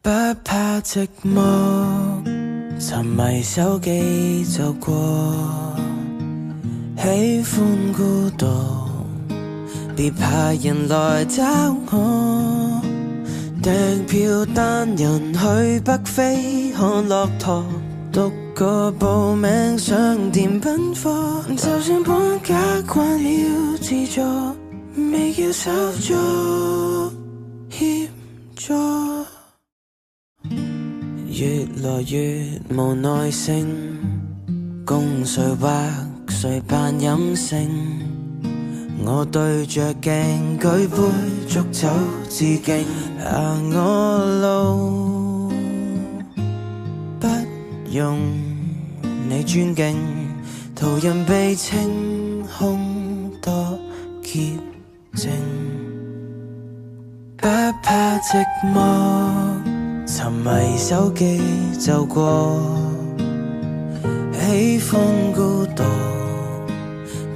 不怕寂寞，沉迷手機就過，喜歡孤獨，別怕人來找我。訂票單人去北非看駱駝，獨個報名上電奔貨，就算搬家慣了自助，未叫手足協助。越來越無耐性，共誰或誰扮任性，我對着鏡舉杯祝酒致敬，我路不用你尊敬，途人被清空多潔淨，不怕寂寞，沉迷手機就過，喜歡孤獨，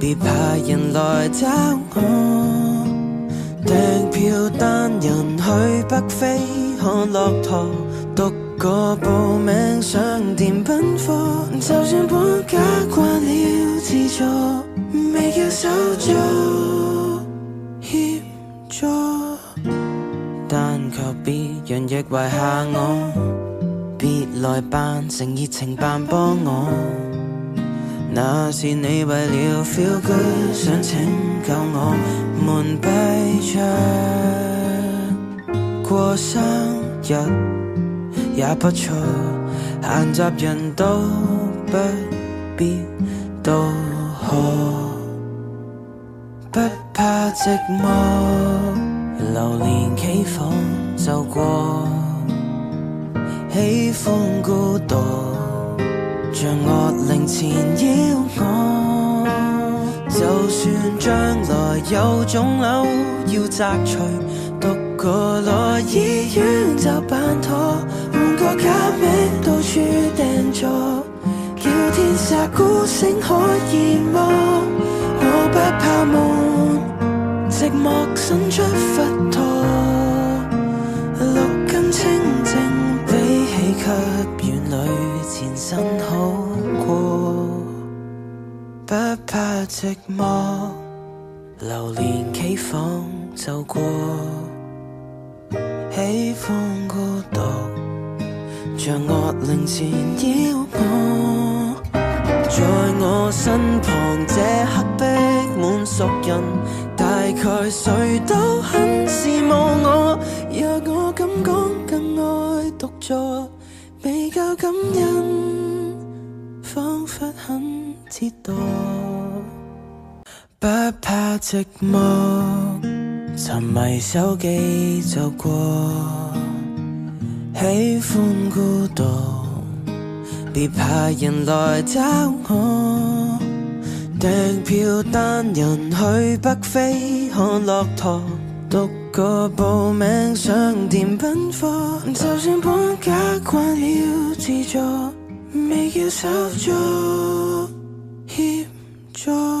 別怕人來找我。訂票單人去北非看駱駝，獨個報名上電奔貨，就算搬家慣了自助，未叫手足協助。但求別人亦遺下我，別來扮成熱情扮幫我。那是你為了 feel good 想拯救我，門閉着過生日也不錯，閒雜人都不必道賀，不怕寂寞，流連企房就過，喜歡孤獨，像惡靈纏繞我。就算將來有腫瘤要摘除，獨個來醫院就辦妥，換個假名到處訂座，叫天煞孤星可以麼？我不怕悶，寂寞伸出佛陀，六根清淨比起給院裏纏身好過。不怕寂寞，流連企房就過，喜歡孤獨，像惡靈纏繞我。在我身旁這刻逼滿熟人，大概誰都很羨慕我。若我敢講更愛獨坐，未夠感恩，彷彿很折墮。不怕寂寞，沉迷手機就過，喜歡孤獨，別怕人來找我。訂票單人去北非看駱駝，獨個報名上電奔貨，就算搬家慣了自助，未叫手足協助。